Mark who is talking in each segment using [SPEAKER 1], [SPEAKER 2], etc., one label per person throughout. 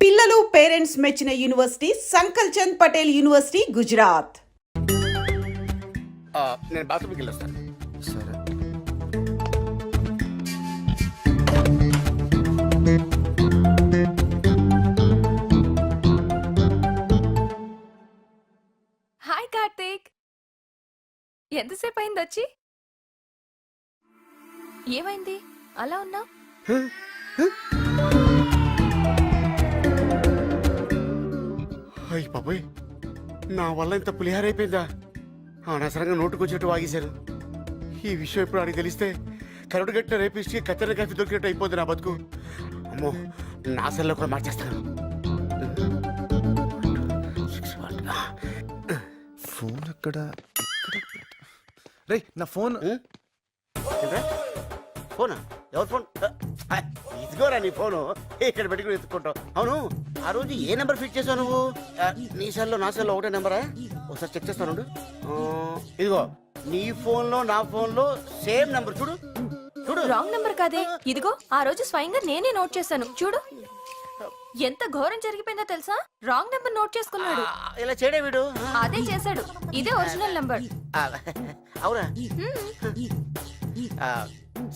[SPEAKER 1] పిల్లలు పేరెంట్స్ మెచ్చిన university సంకల్ Chand Patel university Gujarat.
[SPEAKER 2] నేను బాత్రూమ్కి వెళ్ళొస్తాను.
[SPEAKER 3] సరే.
[SPEAKER 4] హాయ్ కార్తీక్, ఎంతసేపు అయింది వచ్చి? ఏమైంది అలా ఉన్నావు?
[SPEAKER 2] అయ్యి బాబాయ్, నా వల్ల ఇంత పులిహార అయిపోయిందా? అనవసరంగా నోటుకొచ్చేట్టు వాగేశాను. ఈ విషయం ఎప్పుడు అడిగి తెలిస్తే కరుడు గట్టిన రేపిస్తే కత్తెర కాఫీ దొరికినట్టు అయిపోద్ది నా బతుకు. అమ్మో, నా సెల్లో కూడా మార్చేస్తాను.
[SPEAKER 3] ఫోన్ ఎక్కడ? రే నా ఫోన్.
[SPEAKER 2] ఫోనా? ఎవరు ఫోన్? ఇదిగోరా నీ ఫోను. ఇక్కడ పెట్టుకుని ఎత్తుకుంటావు. అవును, ఆ రోజు ఏ నెంబర్ ఫిట్ చేసావు నువ్వు? నీ సెల్లో నా సెల్లో ఒకటే నెంబరా? ఒకసారి చెక్ చేస్తాను. ఇదిగో నీ ఫోన్ లో నా ఫోన్ లో సేమ్ నెంబర్. చూడు చూడు.
[SPEAKER 4] రాంగ్ నంబర్ కాదే, ఇదిగో ఆ రోజు స్వయంగా నేనే నోట్ చేశాను. చూడు ఎంత ఘోరం జరిగిపోయిందో తెలుసా? రాంగ్ నంబర్ నోట్ చేసుకున్నాడు.
[SPEAKER 2] ఇలా చేయడే వీడు.
[SPEAKER 4] అదే చేశాడు. ఇదే ఒరిజినల్ నంబర్.
[SPEAKER 2] అవునా?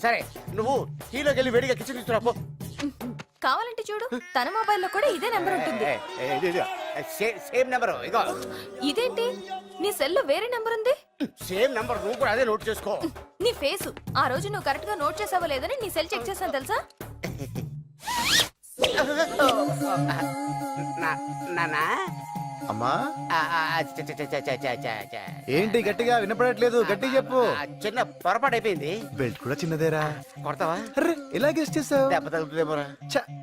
[SPEAKER 2] సరే, నువ్వు టీలోకి వెళ్ళి వేడిగా కిచెన్ తీసుకురా పో.
[SPEAKER 4] కావాలంటే చూడు, తన మొబైల్లో కూడా ఇదే నెంబర్ ఉంటుంది.
[SPEAKER 2] Same number. ఇగో
[SPEAKER 4] ఇదేంటి, నీ సెల్లో వేరే నెంబర్ ఉంది?
[SPEAKER 2] సేమ్ నెంబర్, నువ్వు కూడా అదే నోట్ చేసుకో.
[SPEAKER 4] నీ ఫేసు ఆ రోజు నువ్వు కరెక్ట్ గా నోట్ చేసావో లేదని నీ సెల్ చెక్ చేశాను తెలుసా?
[SPEAKER 2] నానా
[SPEAKER 3] అమ్మా, ఏంటి గట్టిగా వినపడట్లేదు? గట్టి చెప్పు.
[SPEAKER 2] చిన్న పొరపాటు అయిపోయింది.
[SPEAKER 3] బెల్ట్ కూడా చిన్నదేరా.
[SPEAKER 2] కొడతావా?
[SPEAKER 3] అరే ఎలా గెస్ట్ చేసావు?
[SPEAKER 2] దెబ్బ తగులుతుందేమోరా.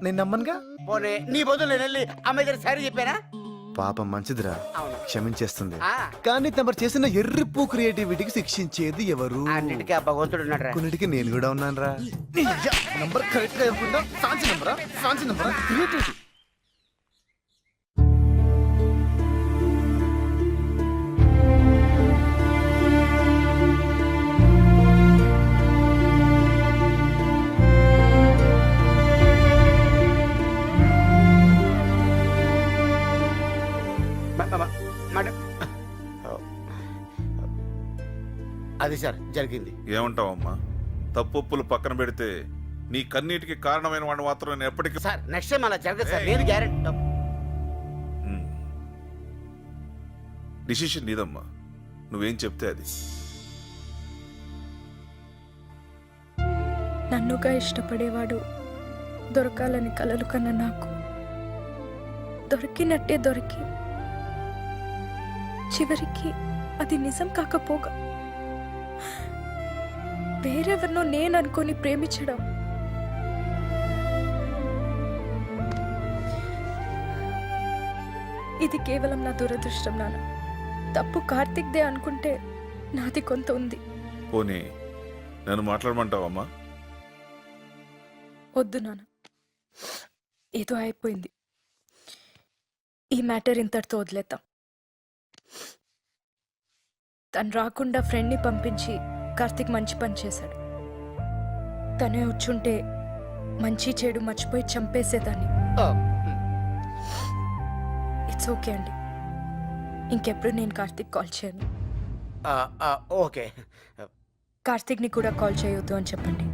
[SPEAKER 3] నేను నమ్మనుగా.
[SPEAKER 2] పోనీ నీ బదులు నేను వెళ్ళి అమ్మాయి దగ్గర సారీ చెప్పానా?
[SPEAKER 3] పాపం మంచిదిరా,
[SPEAKER 2] అవును.
[SPEAKER 3] క్షమించేస్తుంది.
[SPEAKER 2] ఆ.
[SPEAKER 3] కానీ తమరు చేసిన ఎర్రిప్పు క్రియేటివిటీకి శిక్షించేది ఎవరు?
[SPEAKER 2] అన్నిటికీ ఆ భగవంతుడు ఉన్నాడు.
[SPEAKER 3] కొన్నిటికి నేను కూడా ఉన్నాను రా. నంబర్ కరెక్ట్ గా ఇవ్వకుండా ఫ్యాన్సీ నంబరా? ఫ్యాన్సీ నంబరా? క్రియేటివిటీ. అది సార్ జరిగింది.
[SPEAKER 5] ఏమంటావమ్మా? తప్పులు పక్కన పెడితే నీ కన్నీటికి కారణమైన వాడిని మాత్రం నేను ఎప్పటికీ.
[SPEAKER 2] సార్ నెక్స్ట్ టైం అలా జరగదు సార్, నేను గ్యారెంటీ.
[SPEAKER 5] డిసిషన్ నీదమ్మా, నువ్వేం చెప్తే అది.
[SPEAKER 6] నన్నుగా ఇష్టపడేవాడు దొరకాలని కలలు కన్నా నాకు దొరికినట్టే దొరికి చివరికి అది నిజం కాకపోగా వేరెవరినో నేను అనుకొని ప్రేమించడం ఇది కేవలం నా దురదృష్టం నాన్న. తప్పు కార్తిక్ దే అనుకుంటే నాది కొంత ఉంది.
[SPEAKER 5] పోనీ నన్ను మాట్లాడమంటావమ్మా?
[SPEAKER 6] వద్దు నాన్న, ఏదో అయిపోయింది. ఈ మ్యాటర్ ఇంతటితో వదిలేద్దాం. తను రాకుండా ఫ్రెండ్ని పంపించి కార్తిక్ మంచి పని చేశాడు. తనే వచ్చుంటే మంచి చెడు మర్చిపోయి చంపేసేదాన్ని. ఇట్స్ ఓకే అండి, ఇంకెప్పుడు నేను కార్తిక్ కాల్ చేయను.
[SPEAKER 2] ఓకే.
[SPEAKER 6] కార్తిక్ని కూడా కాల్ చేయొద్దు అని చెప్పండి.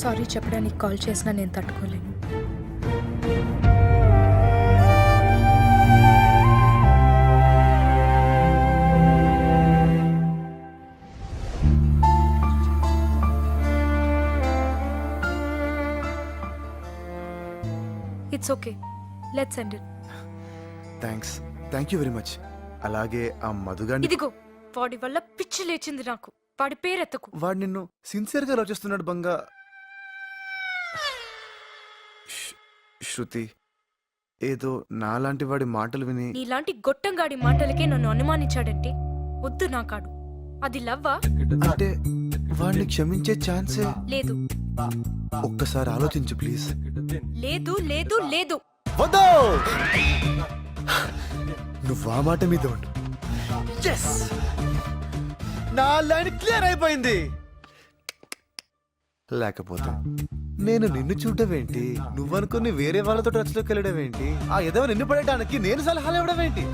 [SPEAKER 6] సారీ చెప్పడానికి కాల్ చేసినా నేను తట్టుకోలేను. It's okay, let's end it.
[SPEAKER 3] Thank you very much. అలాగే ఆ మధుగాని.
[SPEAKER 6] ఇదిగో వాడి వల్ల పిచ్చి లేచింది నాకు. వాడి పేరెత్తకు.
[SPEAKER 3] వాడు నిన్ను సిన్సియర్ గా లవ్ చేస్తున్నాడు బంగా. శృతి, ఏదో నాలాంటి వాడి మాటలు విని.
[SPEAKER 6] నీలాంటి గొట్టంగాడి మాటలకే నన్ను అనుమానించాడంటే వద్దు నాకాడు. అది లవ్వా?
[SPEAKER 3] అంటే వాడిని క్షమించే ఛాన్సే
[SPEAKER 6] లేదు.
[SPEAKER 3] ఒక్కసారి ఆలోచించు ప్లీజ్.
[SPEAKER 6] లేదు లేదు లేదు.
[SPEAKER 3] వద్దు, నువ్వు ఆ మాట మీద ఉండు. ఎస్, నా లైన్ క్లియర్ అయిపోయింది. లేకపోతే నేను నిన్ను చూడడం ఏంటి, నువ్వనుకుని వేరే వాళ్ళతో టచ్ లోకి వెళ్ళడం ఏంటి, ఆ ఎదవ నిన్ను పడేయడానికి నేను సలహాలు ఇవ్వడం ఏంటి?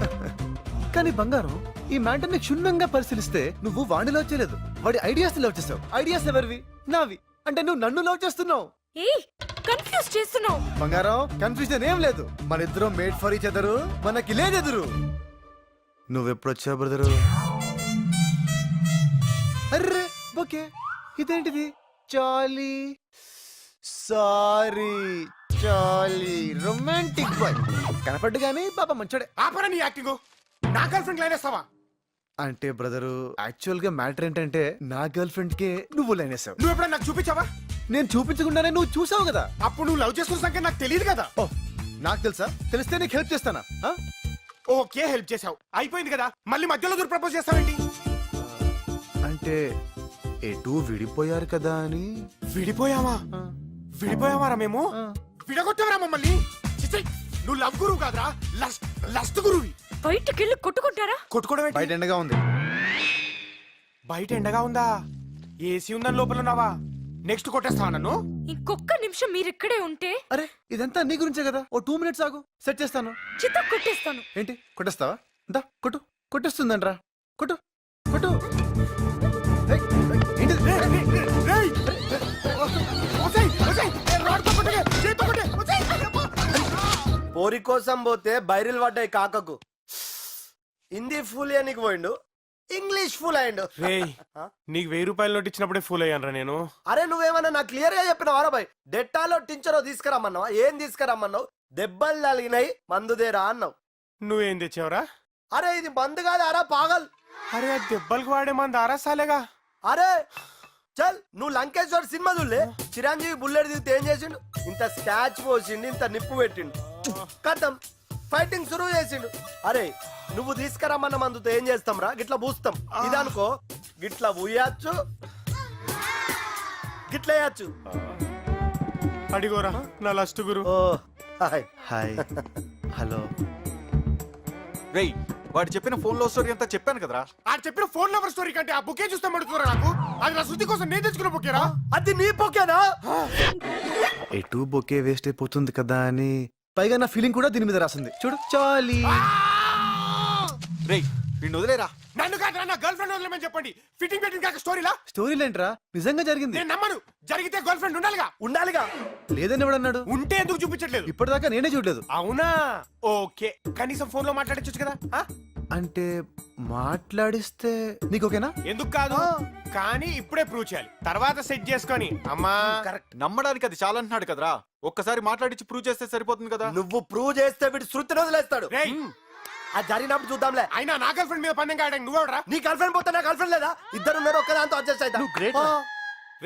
[SPEAKER 3] కానీ బంగారం, ఈ మ్యాటర్ని క్షుణ్ణంగా పరిశీలిస్తే నువ్వు వాడిని లవ్ చేయలేదు, వాడి ఐడియాస్ లవ్ చేసావు. ఐడియాస్ ఎవరివి? నావి. అంటే నువ్వు నన్ను లవ్ చేస్తున్నావు.
[SPEAKER 6] ఏయ్ కన్ఫ్యూజ్ చేస్తున్నావు.
[SPEAKER 3] బంగారం, కన్ఫ్యూజన్ ఏం లేదు. మన ఇద్దరం మేడ్ ఫర్ ఈచ్ అదరు, మనకి లేదెదురు. నువ్వెప్పుడొచ్చావు బ్రదరు? అర్రే ఓకే, ఇదేంటిది? చాలీ సారీ చాలీ రొమాంటిక్ బాయ్ కనపడ్డు గానీ పాప మంచోడే.
[SPEAKER 7] ఆపరా నీ యాక్టింగ్. నా గర్ల్ ఫ్రెండ్ లైనేస్తావా?
[SPEAKER 3] అంటే బ్రదరు, యాక్చువల్ గా మ్యాటర్ ఏంటంటే నా గర్ల్ ఫ్రెండ్ కే నువ్వు లైనేసావు.
[SPEAKER 7] నువ్వు ఎప్పుడైనా నాకు చూపించావా?
[SPEAKER 3] నేను చూపించకుండానే నువ్వు చూసావు కదా.
[SPEAKER 7] అప్పుడు నువ్వు లవ్ చేసుకున్న సంగతి నాకు తెలియదు కదా.
[SPEAKER 3] ఓ, నాకు తెలుసా? తెలిస్తే నీకు హెల్ప్ చేస్తానా? ఆ?
[SPEAKER 7] ఓకే, హెల్ప్ చేసావు, అయిపోయింది కదా. మళ్ళీ మధ్యలో దూరం ప్రపోజ్ చేస్తావేంటి?
[SPEAKER 3] అంటే ఎటు విడిపోయారు కదా అని.
[SPEAKER 7] విడిపోయావా? విడిపోయావారా మేము? విడగొట్టావరా మమ్మల్ని? చిచ్చీ, నువ్వు లవ్ గురువు కాదురా, లస్ట్ గురువి.
[SPEAKER 6] బయటకెళ్ళి కొట్టుకుంటారా?
[SPEAKER 7] కొట్టుకోవడం ఏంటి?
[SPEAKER 3] బయట ఎండగా ఉంది.
[SPEAKER 7] బయట ఎండగా ఉందా? ఏసీ ఉందని లోపల ఉన్నావా? నెక్స్ట్ కొట్టేస్తావా నన్ను?
[SPEAKER 6] ఇంకొక్క నిమిషం మీరు ఇక్కడే ఉంటే
[SPEAKER 3] అరే ఇదంతా నీ గురించే కదా. ఓ 2 minutes ఆగు, సెట్ చేస్తాను.
[SPEAKER 6] చిత్త కొట్టేస్తాను.
[SPEAKER 3] ఏంటి కొట్టేస్తావా? దా కొట్టు. కొట్టేస్తుందంట్రా, కొట్టు కొట్టు. ఏయ్, ఏంటిది?
[SPEAKER 7] రేయ్! ఒసేయ్, ఒసేయ్, రాడ్తో కొట్టకే, చేత్తో కొట్టే, ఒసేయ్!
[SPEAKER 8] పోరి కోసం పోతే బైరిల్ పడ్డాయి కాకకు. హిందీ ఫుల్ నీకు పోయిండు, ఇంగ్లీష్ ఫుల్ అయిండు.
[SPEAKER 7] రేయ్, నీకు 1000 రూపాయలు నోట్ ఇచ్చినప్పుడే ఫుల్ అయ్యానరా నేను.
[SPEAKER 8] అరే నువ్వేమన్నా నాకు క్లియర్ గా చెప్పినావా బాయ్? డెట్టాలో టించరో తీసుకురమ్మన్నావా? ఏం తీసుకురమ్మన్నావు? దెబ్బలు తగిలినాయి మందుదేరా అన్నావు.
[SPEAKER 7] నువ్వేం తెచ్చావురా?
[SPEAKER 8] అరే ఇది మందు కాదు అరా పాగల్.
[SPEAKER 7] అరే ఆ దెబ్బలకు వాడే మంది ఆరసాలేగా.
[SPEAKER 8] అరే చల్, నువ్వు లంకేశ్వర్ సినిమా చూడలే? చిరంజీవి బుల్లెట్ దిగితే ఏం చేసిండు? ఇంత స్కాచ్ పోసిండు, ఇంత నిప్పు పెట్టిండు, కథం ఫైటింగ్ సురువు చేసిండు. అరే నువ్వు తీసుకురమ్మన్న మందుతో ఏం చేస్తాం రా? గిట్లా పూస్తాం. ఇదనుకో గిట్లా పూయచ్చు, గిట్లా వేయచ్చు.
[SPEAKER 7] అడిగోరా నా లస్ట్ గురు.
[SPEAKER 8] ఓ హాయ్.
[SPEAKER 3] Hi hello.
[SPEAKER 9] రేయ్, వాడు చెప్పిన ఫోన్ లో స్టోరీ అంతా చెప్పాను కదరా.
[SPEAKER 7] ఆ చెప్పిన ఫోన్ నెంబర్ స్టోరీ కంటే ఆ బుకే చూస్తే మడుతురా నాకు. అది నా శుద్ధి కోసం నేను తెచ్చుకున్న బుకేరా.
[SPEAKER 8] అది నీ పొకేనా?
[SPEAKER 3] ఎటు బొకే వేస్ట్ అయిపోతుంది కదా అని. పైగా నా ఫీలింగ్ కూడా దీని మీద రాసింది చూడు. చాలీ.
[SPEAKER 9] రేయ్, వీడిని వదిలేరా.
[SPEAKER 7] నన్ను కాదు నా గర్ల్ ఫ్రెండ్ వదిలేమని చెప్పండి. ఫిట్టింగ్ పెట్టింగ్ కాక స్టోరీలా?
[SPEAKER 3] స్టోరీలేంట్రా, నిజంగా జరిగింది.
[SPEAKER 7] నేను నమ్మను. జరిగితే గర్ల్ ఫ్రెండ్ ఉండాలిగా.
[SPEAKER 8] ఉండాలిగా.
[SPEAKER 3] లేదని ఎవడన్నాడు?
[SPEAKER 7] ఉంటే ఎందుకు చూపించట్లేదు?
[SPEAKER 3] ఇప్పటిదాకా నేనే చూడలేదు.
[SPEAKER 7] అవునా? ఓకే, కనీసం ఫోన్ లో మాట్లాడచ్చు కదా. ఆ?
[SPEAKER 3] అంటే మాట్లాడిస్తే నీకు ఓకేనా?
[SPEAKER 7] ఎందుకు కాదు, కానీ ఇప్పుడే ప్రూవ్ చేయాలి. తర్వాత సెట్ చేసుకొని అమ్మా.
[SPEAKER 8] కరెక్ట్.
[SPEAKER 9] నమ్మడానికి అది చాలా అంటున్నాడు కదరా. ఒక్కసారి మాట్లాడించి ప్రూవ్ చేస్తే సరిపోతుంది కదా.
[SPEAKER 8] నువ్వు ప్రూవ్ చేస్తే వీడు శృతిని వదిలేస్తాడు.
[SPEAKER 7] రేయ్,
[SPEAKER 8] అది జరిగినప్పుడు చూద్దాంలే.
[SPEAKER 7] అయినా నా గర్ల్ ఫ్రెండ్ మీద పందెం కాయడానికి నువ్వెవడరా?
[SPEAKER 8] నీ గర్ల్ ఫ్రెండ్ పోతే నా గర్ల్ ఫ్రెండ్ లేదా? ఇద్దరు ఉన్నారు, ఒక్కదాంతో అడ్జస్ట్ అవుతా.
[SPEAKER 3] great రా.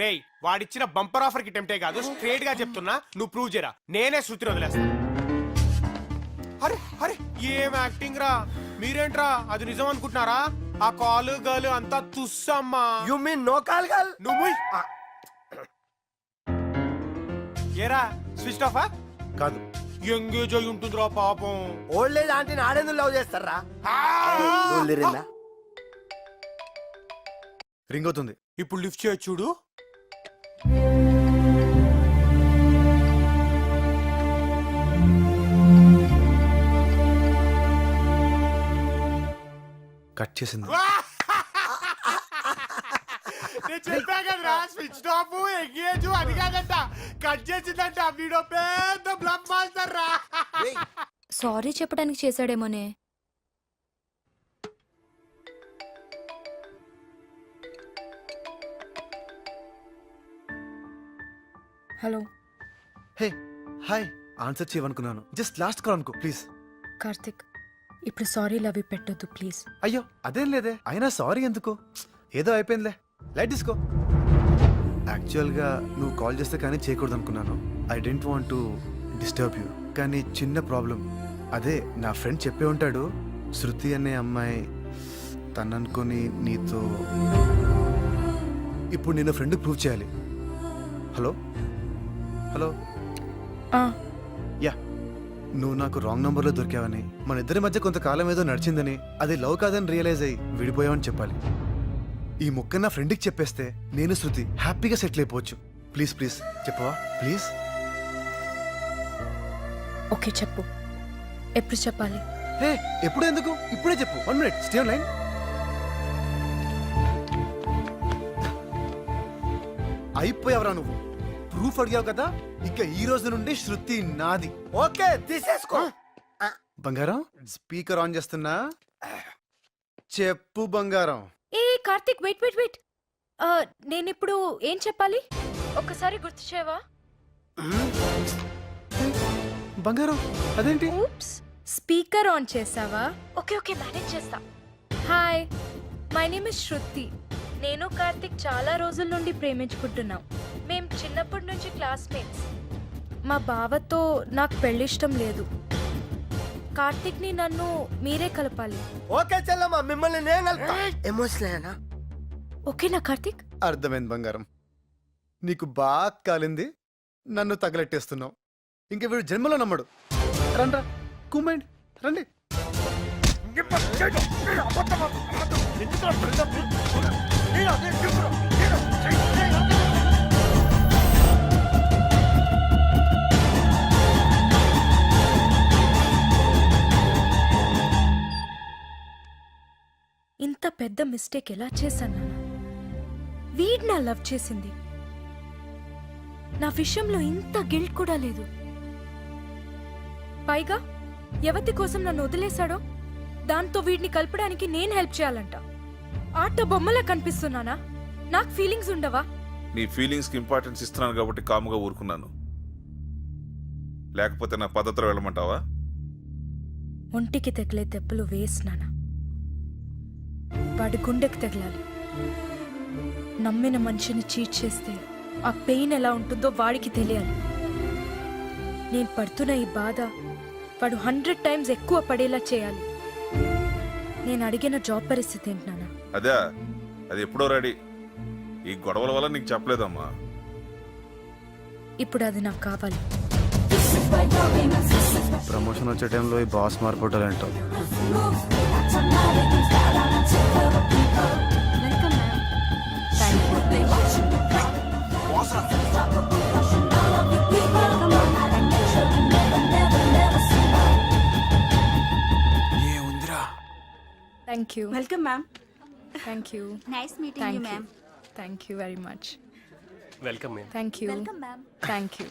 [SPEAKER 7] రేయ్, వాడిచ్చిన బంపర్ ఆఫర్ కి టెంప్టే కాదు, స్ట్రేట్ గా చెప్తున్నా. నువ్వు ప్రూవ్ చేయరా, నేనే శృతిని వదిలేస్తా. అరే అరే ఏం యాక్టింగ్ రా మీరేంట్రా? అది నిజం అనుకుంటున్నారా? ఆ కాలు గర్ల్ అంతా తుస్సమ్మా.
[SPEAKER 8] You mean no call girl?
[SPEAKER 7] నువ్వు ఏరా స్విచ్ ఆఫా?
[SPEAKER 3] కాదు,
[SPEAKER 7] ఎంగేజ్ అయి ఉంటుందిరా పాపం.
[SPEAKER 8] ఓల్డ్ ఏజ్ ఆంటీని ఆడేందుకు లవ్ చేస్తారా?
[SPEAKER 3] రింగ్ అవుతుంది.
[SPEAKER 7] ఇప్పుడు లిఫ్ట్ చేయొచ్చు చూడు.
[SPEAKER 3] కట్ చేసింది.
[SPEAKER 7] నేను చెప్పా కదరా, స్విచ్ ఆఫ్ ఎంగేజ్ అది కాదంట, కట్ చేసిందంట. వీడో పెద్ద బ్లఫ్ మాస్టర్ రా.
[SPEAKER 4] సారీ చెప్పడానికి చేశాడేమోనే.
[SPEAKER 6] Hello
[SPEAKER 3] hey hi. ఆన్సర్ చేయమనుకున్నాను. జస్ట్ లాస్ట్ కాల్ అనుకో ప్లీజ్.
[SPEAKER 6] కార్తిక్, ఇప్పుడు సారీ లవ్ పెట్టొద్దు ప్లీజ్.
[SPEAKER 3] అయ్యో అదేం లేదే. అయినా సారీ ఎందుకు? ఏదో అయిపోయిందిలే, లైట్ తీసుకో. యాక్చువల్గా నువ్వు కాల్ చేస్తే కానీ చేయకూడదు అనుకున్నాను. I don't want to disturb you. కానీ చిన్న ప్రాబ్లం. అదే నా ఫ్రెండ్ చెప్పే ఉంటాడు, శృతి అనే అమ్మాయి తననుకొని నీతో. ఇప్పుడు నేను ఫ్రెండ్కి ప్రూవ్ చేయాలి. Hello hello. యా, నువ్వు నాకు రాంగ్ నంబర్లో దొరికావని, మన ఇద్దరి మధ్య కొంతకాలం ఏదో నడిచిందని, అది లవ్ కాదని రియలైజ్ అయ్యి విడిపోయావని చెప్పాలి. ఈ ముక్క నా ఫ్రెండ్కి చెప్పేస్తే నేను శృతి హ్యాపీగా సెటిల్ అయిపోవచ్చు. ప్లీజ్ ప్లీజ్ చెప్పవా ప్లీజ్.
[SPEAKER 6] ఓకే చెప్పు, ఎప్పుడు చెప్పాలి?
[SPEAKER 3] హే ఎప్పుడు ఎందుకు, ఇప్పుడే చెప్పు. 1 minute, స్టే ఆన్ లైన్. అయిపోయావరా నువ్వు, ప్రూఫ్ అడిగావు కదా, ఇక ఈ రోజు నుండి శృతి నాది.
[SPEAKER 8] ఓకే తీసేసుకో.
[SPEAKER 3] బంగారం స్పీకర్ ఆన్ చేస్తున్నా, చెప్పు బంగారం.
[SPEAKER 6] ఏ కార్తిక్, వెయిట్ వెయిట్ వెయిట్, నేను ఇప్పుడు ఏం చెప్పాలి ఒక్కసారి గుర్తు చేయవా?
[SPEAKER 3] బంగారం అదేంటి?
[SPEAKER 6] ఊప్స్, స్పీకర్ ఆన్ చేసావా? ఓకే ఓకే, మేనేజ్ చేస్తా. హాయ్, మై నేమ్ ఇస్ శృతి. నేను కార్తిక్ చాలా రోజుల నుండి ప్రేమించుకుంటున్నాం. మేం చిన్నప్పటి నుంచి క్లాస్మేట్స్. మా బావతో నాకు పెళ్ళిష్టం లేదు. కార్తిక్ని నన్ను మీరే కలపాలి.
[SPEAKER 8] ఓకే చెల్లమ్మ, మిమ్మల్ని నేను కలుపుతా. ఎమోషనల్
[SPEAKER 6] ఓకేనా కార్తిక్?
[SPEAKER 3] అర్థమైంది బంగారం, నీకు బాగా కాలింది, నన్ను తగలెట్టేస్తున్నావు. ఇంక వీడు జన్మలో నమ్మడు. రండ్రా కుమ్మండి, రండి.
[SPEAKER 6] ఇంత పెద్ద మిస్టేక్ ఎలా చేశాను నాన్న? వీడ్ నా లవ్ చేసింది, నా విషయంలో ఇంత గిల్ట్ కూడా లేదు. పైగా ఎవతి కోసం నన్ను వదిలేశాడో దాంతో వీడిని కలపడానికి నేను హెల్ప్ చేయాలంట. ఆట బొమ్మలా కనిపిస్తున్నానా? నాకు ఫీలింగ్స్ ఉండవా?
[SPEAKER 5] నీ ఫీలింగ్స్ కి ఇంపార్టెన్స్ ఇస్తున్నాను కాబట్టి కాముగా ఊరుకున్నాను. లేకపోతే నా పద్ధతిలో వెళ్ళమంటావా?
[SPEAKER 6] ఒంటికి తగిలే దెబ్బలు వేసినానా, వాడి గుండెకి తగలాలి. నమ్మిన మనిషిని చీట్ చేస్తే ఆ పెయిన్ ఎలా ఉంటుందో వాడికి తెలియాలి. నేను పడుతున్న ఈ బాధ వాడు 100 times ఎక్కువ పడేలా చేయాలి. నేను అడిగిన జాబ్ పరిస్థితి ఏంటి నాన్న?
[SPEAKER 5] అదే, అది ఎప్పుడో రెడీ. ఈ గొడవల వల్ల నీకు చెప్పలేదమ్మా.
[SPEAKER 6] ఇప్పుడు అది నాకు కావాలి.
[SPEAKER 3] ప్రమోషన్ వచ్చే టైంలో ఈ బాస్ మార్పుటాలంటావు.
[SPEAKER 6] Thank you.
[SPEAKER 10] Welcome ma'am.
[SPEAKER 6] Thank you.
[SPEAKER 10] Nice meeting you
[SPEAKER 6] thank you.
[SPEAKER 10] Ma'am.
[SPEAKER 6] Thank you very much.
[SPEAKER 7] Welcome ma'am.
[SPEAKER 6] Thank you.
[SPEAKER 10] Welcome ma'am.
[SPEAKER 6] Thank you.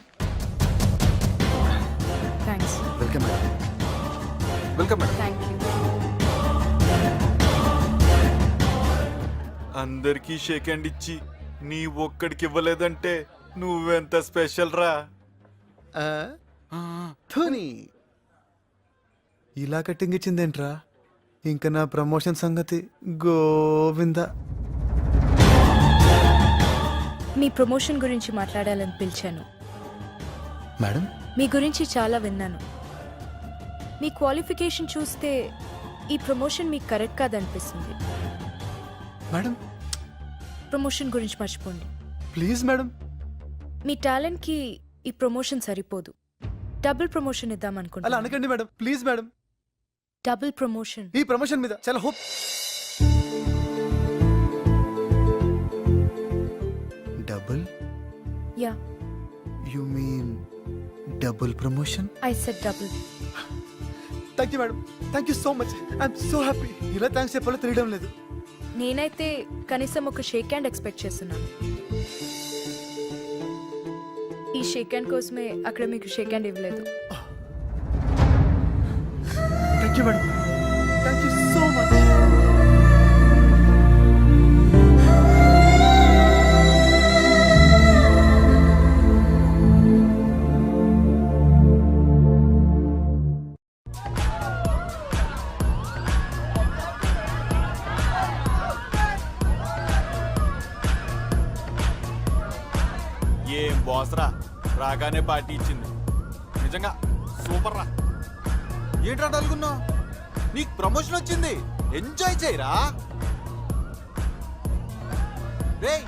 [SPEAKER 6] Thanks.
[SPEAKER 3] Welcome madam.
[SPEAKER 9] Welcome madam.
[SPEAKER 6] Thank you.
[SPEAKER 9] అందరికీ shake hand ఇచ్చి నీ ఒక్కడికి ఇవ్వలేదంటే నువ్వెంత special రా.
[SPEAKER 3] ధోని ఇలా cutting ఇచ్చిందేంట్రా? ఇంకా నా promotion సంగతి గోవింద.
[SPEAKER 6] మీ ప్రమోషన్ గురించి మాట్లాడాలని పిలిచాను.
[SPEAKER 3] మేడం
[SPEAKER 6] మీ గురించి చాలా విన్నాను. మీ క్వాలిఫికేషన్ చూస్తే ఈ ప్రమోషన్ మీకు కరెక్ట్ కాదనిపిస్తుంది.
[SPEAKER 3] మేడం
[SPEAKER 6] ప్రమోషన్ గురించి మర్చిపోండి.
[SPEAKER 3] Please madam.
[SPEAKER 6] మీ టాలెంట్కి ఈ ప్రమోషన్ సరిపోదు. డబుల్ ప్రమోషన్ ఇద్దాం
[SPEAKER 3] అలా
[SPEAKER 6] అనుకుంటున్నాను.
[SPEAKER 3] అనకండి madam, please madam.
[SPEAKER 6] Double promotion.
[SPEAKER 3] ఈ ప్రమోషన్ మీద చాలా hope. Double?
[SPEAKER 6] Yeah,
[SPEAKER 3] you mean double promotion?
[SPEAKER 6] I said double.
[SPEAKER 3] Thank you madam, thank you so much. I'm so happy. ఇలా థ్యాంక్స్ చెప్పాలో తెలియడం లేదు.
[SPEAKER 6] నేనైతే కనీసం ఒక షేక్ హ్యాండ్ ఎక్స్పెక్ట్ చేస్తున్నాను. ఈ షేక్ హ్యాండ్ కోసమే అక్కడ మీకు షేక్ హ్యాండ్ ఇవ్వలేదు.
[SPEAKER 3] Thank you madam, thank you so much.
[SPEAKER 9] ఏం బాస్ రా, రాగానే పార్టీ ఇచ్చింది. నిజంగా సూపర్ రా. ఏంట్రా డల్గున్నావు? నీకు ప్రమోషన్ వచ్చింది, ఎంజాయ్ చేయరా. రేయ్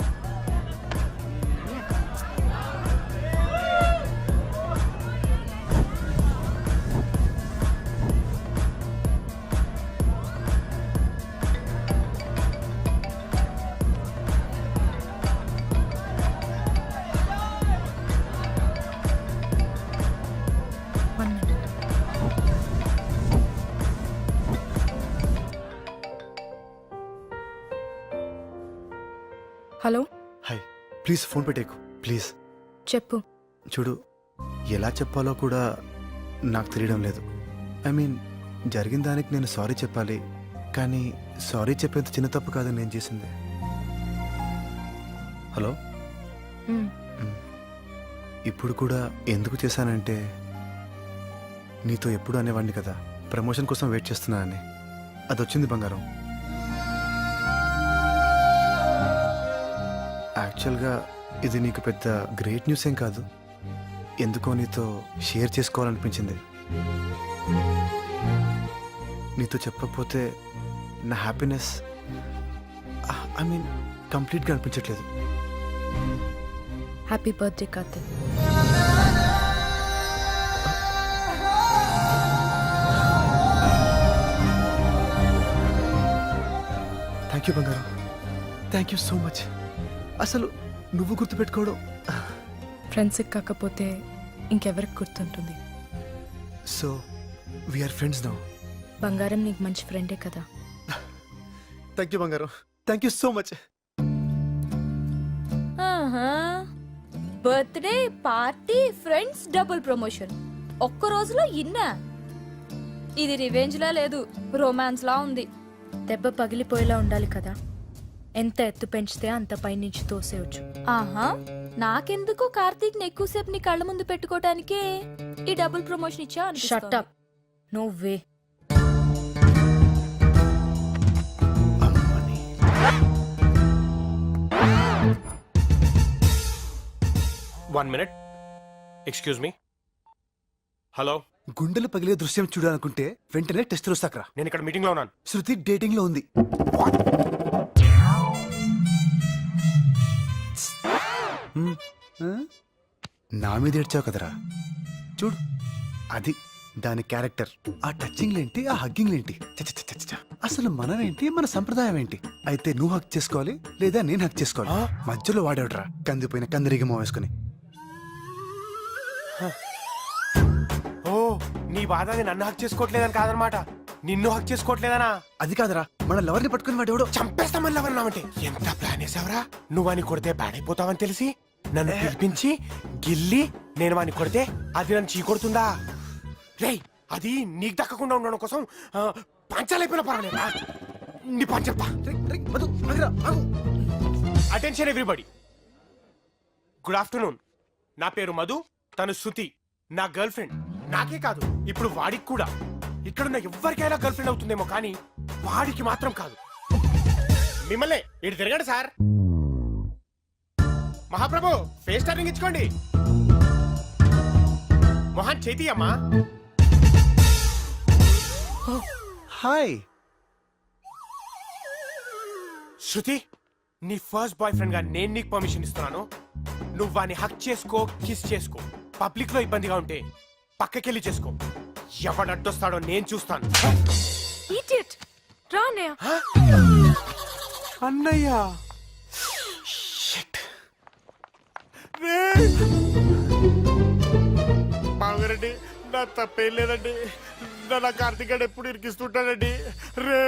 [SPEAKER 6] హలో
[SPEAKER 3] హాయ్ ప్లీజ్ ఫోన్ పెట్టేకు ప్లీజ్.
[SPEAKER 6] చెప్పు.
[SPEAKER 3] చూడు ఎలా చెప్పాలో కూడా నాకు తెలియడం లేదు. ఐ మీన్ జరిగిన దానికి నేను సారీ చెప్పాలి, కానీ సారీ చెప్పేంత చిన్న తప్పు కాదని నేను చేసింది. హలో
[SPEAKER 6] మ్,
[SPEAKER 3] ఇప్పుడు కూడా ఎందుకు చేశానంటే నీతో ఎప్పుడు అనేవాడిని కదా ప్రమోషన్ కోసం వెయిట్ చేస్తున్నానని. అది వచ్చింది బంగారం. యాక్చువల్గా ఇది నీకు పెద్ద గ్రేట్ న్యూస్ ఏం కాదు, ఎందుకో నీతో షేర్ చేసుకోవాలనిపించింది. నీతో చెప్పకపోతే నా హ్యాపీనెస్ ఐ మీన్ కంప్లీట్గా అనిపించట్లేదు.
[SPEAKER 6] Happy birthday Karthik.
[SPEAKER 3] Thank you బంగారం, థ్యాంక్ యూ సో మచ్. అసలు నువ్వు గుర్తుపెట్టుకోవడం.
[SPEAKER 6] ఫ్రెండ్స్కి కాకపోతే ఇంకెవరికి గుర్తుంటుంది?
[SPEAKER 3] So we are friends now.
[SPEAKER 6] బంగారం నీకు మంచి ఫ్రెండే కదా.
[SPEAKER 3] థ్యాంక్ యూ బంగారం, thank you so much.
[SPEAKER 4] Birthday party friends double promotion ఒక్క రోజులో ఇన్నా. ఇది రివెంజ్ లా లేదు, రొమాన్స్ లా ఉంది.
[SPEAKER 6] దెబ్బ పగిలిపోయేలా ఉండాలి కదా. ఎంత ఎత్తు పెంచితే అంత పైనుంచి తోసేయచ్చు.
[SPEAKER 4] ఆహా, నాకెందుకు కార్తీక్ ని ఎక్కువసేపు నీ కళ్ళ ముందు పెట్టుకోవటానికే ఈ డబుల్ ప్రమోషన్ ఇచ్చా
[SPEAKER 6] shut up. No way.
[SPEAKER 7] 1 minute. Excuse me. Hello,
[SPEAKER 3] గుండెలు పగిలే దృశ్యం చూడాలనుకుంటే వెంటనే టెస్ట్ వస్తాకరా.
[SPEAKER 7] నేను ఇక్కడ మీటింగ్ లో ఉన్నాను.
[SPEAKER 3] శృతి డేటింగ్ లో ఉంది. నా మీద ఏడ్చావు కదరా, చూడు అది దాని క్యారెక్టర్. ఆ టచింగ్ ఏంటి, ఆ హగ్గింగ్ ఏంటి, అసలు మనం ఏంటి, మన సంప్రదాయం ఏంటి? అయితే నువ్వు హక్ చేసుకోవాలి లేదా నేను హక్ చేసుకోవాలి. మధ్యలో వాడేవడరా కందిపోయిన కందిరిగి వేసుకుని.
[SPEAKER 7] ఓ, నీ బాధ అది నన్ను హక్ చేసుకోవట్లేదని కాదనమాట, నిన్ను హక్ చేసుకోవట్లేదనా?
[SPEAKER 3] అది కాదరా, మన లవర్ని పట్టుకుని వాడేవాడు.
[SPEAKER 7] చంపేస్తామని లవన్నామంటే ఎంత ప్లాన్ వేసావరా? నువ్వు అని కొడితే పాడైపోతావని తెలిసి నన్ను పిలిపించి గిల్లి నేను వాని కొడితే అది నన్ను చీకొడుతుందా? రేయ్, అది నీకు దక్కకుండా ఉండడం కోసం పంచాలైపోయిన పర్వాలేదా? నీ పని చెప్తా. Attention everybody. Good afternoon. నా పేరు మధు, తను శృతి, నా గర్ల్ ఫ్రెండ్. నాకే కాదు, ఇప్పుడు వాడికి కూడా. ఇక్కడున్న ఎవరికైనా గర్ల్ ఫ్రెండ్ అవుతుందేమో కానీ వాడికి మాత్రం కాదు. మిమ్మల్ని ఇటు తిరగండి సార్. మహాప్రభు, ఫేస్ టర్నింగ్ ఇచ్చుకోండి. మొహాన్ చేతి అమ్మా.
[SPEAKER 3] హాయ్
[SPEAKER 7] శృతి, నీ ఫస్ట్ బాయ్ ఫ్రెండ్ గా నేను నీకు పర్మిషన్ ఇస్తున్నాను. నువ్వు వాడిని హక్ చేసుకో, కిస్ చేసుకో. పబ్లిక్ లో ఇబ్బందిగా ఉంటే పక్కకెళ్ళి చేసుకో. ఎవడు అడ్డొస్తాడో నేను చూస్తాను.
[SPEAKER 6] Idiot. రా అన్నయ్య.
[SPEAKER 7] అన్నయ్య, బావగారండి, నా తప్పేం లేదండి. నా కార్తీక్ గారు ఎప్పుడు ఇరికిస్తుంటాడండి. రే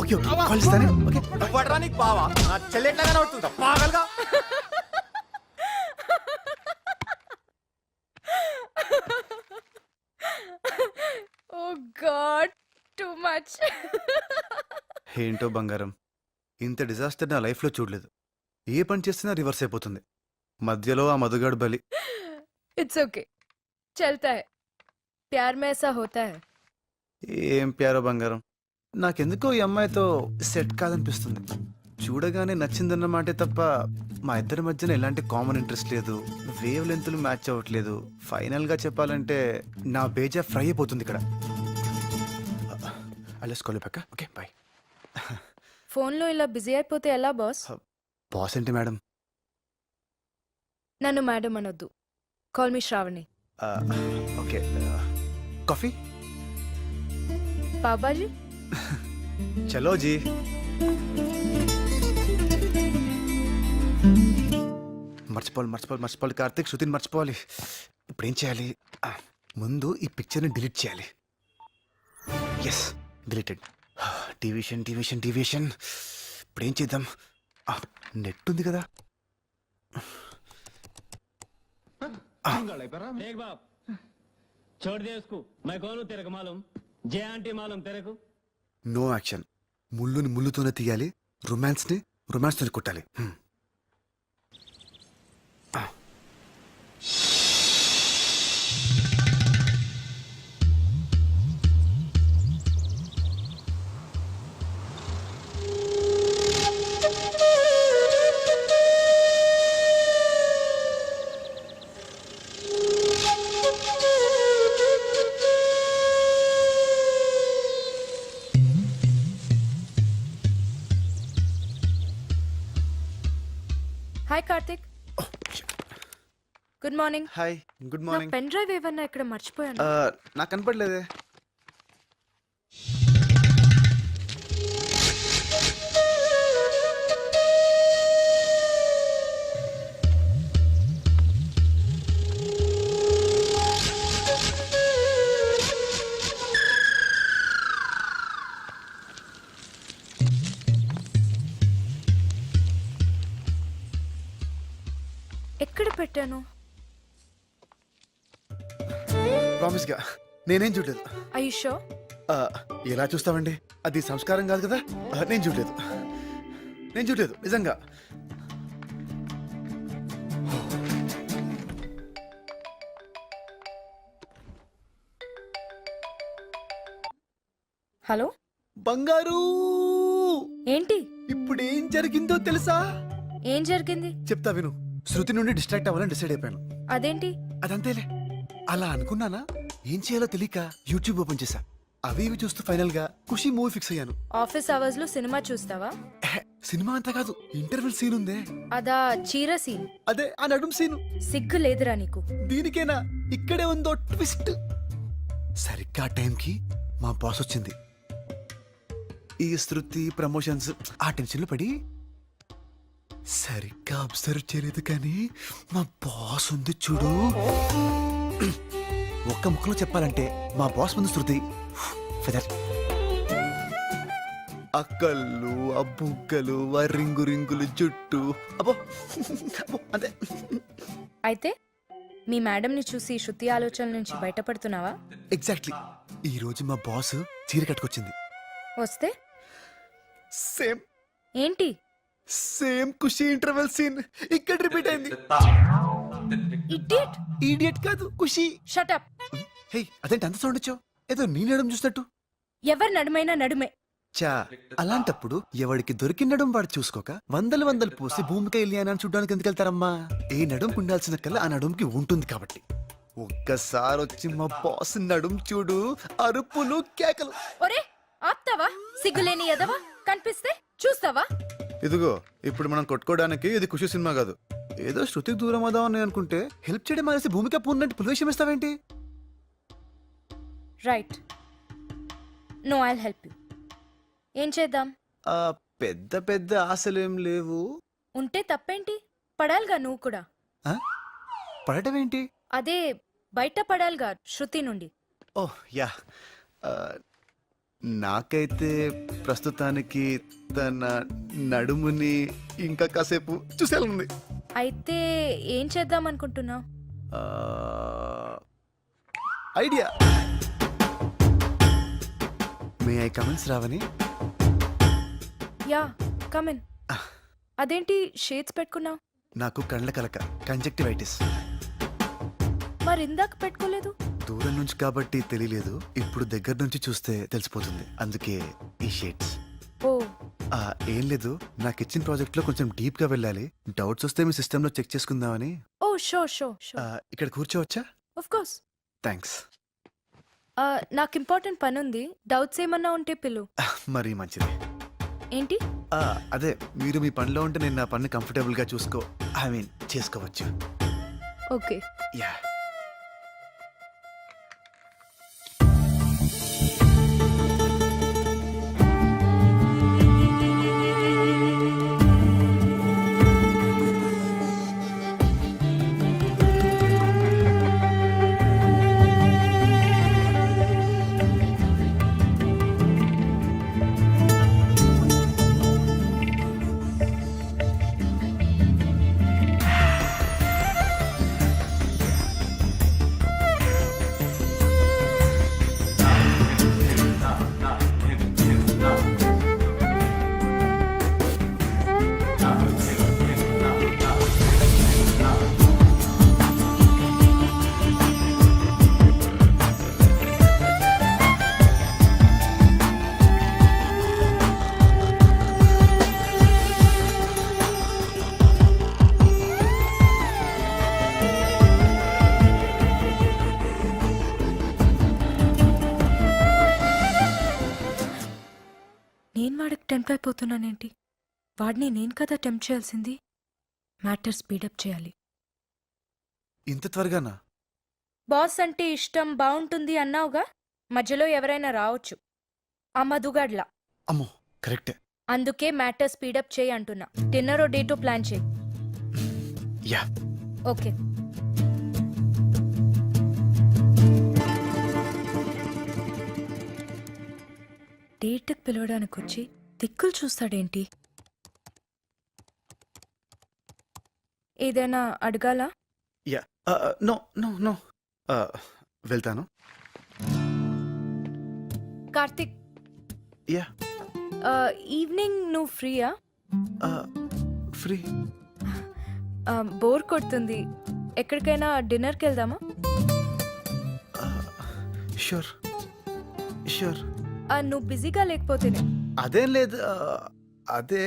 [SPEAKER 3] ఓకే ఓకే కాల్ ఇస్తానే. ఓకే
[SPEAKER 8] పడరానికి బావా చెల్లెట్లాగానే అవుతుందా పాగలుగా?
[SPEAKER 6] Oh God, too much.
[SPEAKER 3] ఏంటో బంగారం, ఇంత డిజాస్టర్ నా లైఫ్లో చూడలేదు. ఏ పని చేస్తున్నా రివర్స్ అయిపోతుంది. మధ్యలో ఆ మధుగాడు బలి.
[SPEAKER 6] It's okay. चलता है. प्यार में ऐसा होता है.
[SPEAKER 3] ఏం ప్యారో బంగారం, నాకెందుకో ఈ అమ్మాయితో సెట్ కాదనిపిస్తుంది. చూడగానే నచ్చిందన్న మాటే తప్ప మా ఇద్దరి మధ్యన ఎలాంటి కామన్ ఇంట్రెస్ట్ లేదు, వేవ్ లెంత్లు మ్యాచ్ అవ్వట్లేదు. ఫైనల్ గా చెప్పాలంటే నా బేజా ఫ్రై అయిపోతుంది ఇక్కడ. అలెస్ కాల్ పక్క. Okay bye.
[SPEAKER 6] ఫోన్లో ఇలా బిజీ అయిపోతే ఎలా బాస్?
[SPEAKER 3] బాస్ ఏంటి మేడం?
[SPEAKER 6] నన్ను మేడం అనొద్దు. Call me Shravani.
[SPEAKER 3] Okay coffee.
[SPEAKER 6] బాబాజీ.
[SPEAKER 3] చలో జీ. మర్చిపోవాలి కార్తీక్, శృతిని మర్చిపోవాలి. ఇప్పుడు ఏం చేయాలి? ముందు ఈ పిక్చర్ని డిలీట్ చేయాలి. Yes, deleted. డివిషన్. ఇప్పుడు ఏం చేద్దాం? నెట్ ఉంది కదా.
[SPEAKER 10] देख बाप छोड़ दे उसको मैं कौन हूँ तेरे को मालूम जे आंटी मालूम तेरे को
[SPEAKER 3] నో యాక్షన్. ముళ్ళుని ముళ్ళుతోనే తీయాలి, రొమాన్స్ని రొమాన్స్తోనే కొట్టాలి.
[SPEAKER 6] Hi Karthik. Good morning.
[SPEAKER 3] Hi, good
[SPEAKER 6] నా
[SPEAKER 3] మార్నింగ్.
[SPEAKER 6] పెన్ డ్రైవ్ ఏమన్నా ఇక్కడ మర్చిపోయాను.
[SPEAKER 3] నాకు కనపడలేదే.
[SPEAKER 6] ఎక్కడ పెట్టాను?
[SPEAKER 3] ప్రామిస్ గా నేనేం చూడలేదు.
[SPEAKER 6] ఐషో
[SPEAKER 3] ఎలా చూస్తామండి, అది సంస్కారం కాదు కదా. నేను చూడలేదు, నేను చూడలేదు నిజంగా.
[SPEAKER 6] హలో
[SPEAKER 3] బంగారు,
[SPEAKER 6] ఏంటి?
[SPEAKER 3] ఇప్పుడు ఏం జరిగిందో తెలుసా?
[SPEAKER 6] ఏం జరిగింది?
[SPEAKER 3] చెప్తా విను. శృతి నుండి డిస్ట్రాక్ట్ అవ్వాలని డిసైడ్ అయిపోయాను.
[SPEAKER 6] అదేంటి?
[SPEAKER 3] అదంతేలే. అలా అనుకున్నానా, ఏం చేయాలో తెలియక యూట్యూబ్ ఓపెన్ చేశా. అవి ఇవి చూస్తూ ఫైనల్ గా ఖుషి మూవీ ఫిక్స్ అయ్యాను.
[SPEAKER 6] ఆఫీస్ అవర్స్ లో సినిమా చూస్తావా?
[SPEAKER 3] సినిమా అంతా కాదు, ఇంటర్వెల్ సీన్ ఉందే,
[SPEAKER 6] అదా చీర సీన్?
[SPEAKER 3] అదే ఆ నడుం సీను.
[SPEAKER 6] సిగ్గు లేదురా నీకు?
[SPEAKER 3] దీనికేనా? ఇక్కడే ఉందో ట్విస్ట్. సరిగ్గా ఆ టైంకి మా బాస్ వచ్చింది. ఈ శృతి ప్రమోషన్స్ ఆ టెన్షన్ లో పడి సరిగ్గా అబ్జర్వ్ చేయలేదు, కానీ మా బాస్ ఉంది చూడు. ఒక్క ముక్కలో చెప్పాలంటే మా బాస్ ముందు శృతి ఫెదర్. అక్కళ్ళు, ఆ బుగ్గలు, ఆ రింగు రింగులు జుట్టు, అబ్బో అబ్బో అంతే.
[SPEAKER 6] అయితే మీ మేడంని చూసి శృతి ఆలోచనల నుంచి బయటపడుతున్నావా?
[SPEAKER 3] ఎగ్జాక్ట్లీ. ఈ రోజు మా బాస్ చీర కట్టుకొచ్చింది.
[SPEAKER 6] వస్తే
[SPEAKER 3] సేమ్
[SPEAKER 6] ఏంటి?
[SPEAKER 3] సేమ్ ఖుషి ఇంటర్వెల్ సీన్ ఇక్కడ రిపీట్ అయింది.
[SPEAKER 6] ఇడియట్.
[SPEAKER 3] ఈడియట్ కాదు, ఖుషి.
[SPEAKER 6] Shut up.
[SPEAKER 3] హే, అదేంటి అంత సౌండ్ వచ్చావు? ఏదో నీ నడుం చూసినట్టు.
[SPEAKER 6] ఎవరి నడుమైనా నడుమే.
[SPEAKER 3] చా, అలాంటప్పుడు ఎవడికి దొరికిన నడుం వాడు చూసుకోక వందలు వందలు పోసి భూమికి వెళ్ళి అని చూడడానికి ఎందుకు వెళ్తారమ్మా? ఏ నడుం ఉండాల్సిన కల్లా ఆ నడుంకి ఉంటుంది కాబట్టి. ఒక్కసారి వచ్చి మా బాస్ నడుం చూడు, అరుపులు కేకలు.
[SPEAKER 6] ఒరే ఆప్తావా? సిగ్గులేని ఎదవా, కనిపిస్తే చూస్తావా?
[SPEAKER 3] ఇదిగో, ఇప్పుడు మనం కొట్టుకోవడానికి ఇది ఖుషి సినిమా కాదు. ఏదో శృతికి దూరం అవుదామని అనుకుంటే హెల్ప్ చేయడం మానేసి భూమిక పూర్ణంటే పులివేషం ఇస్తావేంటి?
[SPEAKER 6] Right. No, I'll help you. ఏం చేద్దాం?
[SPEAKER 3] పెద్ద పెద్ద ఆశలేం లేవు.
[SPEAKER 6] ఉంటే తప్పేంటి? పడాలిగా నువ్వు కూడా.
[SPEAKER 3] ఆ? పడటం ఏంటి?
[SPEAKER 6] అదే బయట పడాలిగా శృతి నుండి.
[SPEAKER 3] ఓహ్ యా. ఆ, నాకైతే ప్రస్తుతానికి తన నడుముని ఇంకా కాసేపు చూసేయాలనుంది.
[SPEAKER 6] అయితే ఏం చేద్దాం అనుకుంటున్నావు?
[SPEAKER 3] ఐడియా. మే ఐ కమెంట్స్ రావని?
[SPEAKER 6] Yeah, come in. అదేంటి షేడ్స్ పెట్టుకున్నావు?
[SPEAKER 3] నాకు కండ్ల కలక, కంజక్టివైటిస్.
[SPEAKER 6] మరి ఇందాక పెట్టుకోలేదు?
[SPEAKER 3] దూరం నుంచి కాబట్టి తెలియలేదు, ఇప్పుడు దగ్గర నుంచి చూస్తే తెలిసిపోతుంది, అందుకే ఈ షేడ్స్.
[SPEAKER 6] ఓ,
[SPEAKER 3] ఏం లేదు, నాకు ఇచ్చిన ప్రాజెక్ట్ లో కొంచెం డీప్ గా వెళ్ళాలి. డౌట్స్ వస్తే మీ సిస్టమ్ లో చెక్ చేసుకుందామని.
[SPEAKER 6] ఓ షూర్ షూర్
[SPEAKER 3] ఆ,
[SPEAKER 6] షూర్,
[SPEAKER 3] ఇక్కడ కూర్చోవచ్చా?
[SPEAKER 6] Of course.
[SPEAKER 3] థ్యాంక్స్.
[SPEAKER 6] నాకు ఇంపార్టెంట్ పని ఉంది, డౌట్స్ ఏమన్నా ఉంటే పిలు.
[SPEAKER 3] మరీ మంచిది.
[SPEAKER 6] ఏంటి?
[SPEAKER 3] అదే, మీరు మీ పనిలో ఉంటే నేను నా పని కంఫర్టబుల్ గా చేసుకోవచ్చు.
[SPEAKER 6] ఓకే.
[SPEAKER 3] యా.
[SPEAKER 6] నేను వాడికి టెంప్ట్ అయిపోతున్నానేంటి? వాడిని నేను కదా టెంప్ట్ చేయాల్సింది. మ్యాటర్ స్పీడప్ చేయాలి.
[SPEAKER 3] ఇంత త్వరగానా?
[SPEAKER 6] బాస్ అంటే ఇష్టం, బాగుంటుంది అన్నావుగా, మధ్యలో ఎవరైనా రావచ్చు. ఆ మధుగాడ్లా.
[SPEAKER 3] అమ్మో కరెక్టే.
[SPEAKER 6] అందుకే మ్యాటర్ స్పీడప్ చేయి అంటున్నా. డిన్నర్ డేటో ప్లాన్ చేయి.
[SPEAKER 3] యా.
[SPEAKER 6] ఓకే. డేట్కి పిలవడానికి వచ్చి దిక్కులు చూస్తాడేంటి? ఏదైనా అడగాలా?
[SPEAKER 3] యా. No no no. వెళ్తాను.
[SPEAKER 6] కార్తిక్,
[SPEAKER 3] యా.
[SPEAKER 6] ఈవినింగ్ నువ్వు ఫ్రీయా?
[SPEAKER 3] ఫ్రీ.
[SPEAKER 6] బోర్ కొడుతుంది. ఎక్కడికైనా డిన్నర్కి వెళ్దామా?
[SPEAKER 3] Sure sure.
[SPEAKER 6] నువ్వు బిజీగా లేకపోతేనే.
[SPEAKER 3] అదేం లేదు. అదే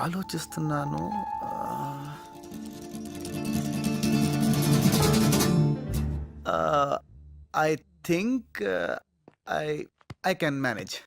[SPEAKER 3] ఆలోచిస్తున్నాను. I think I can manage.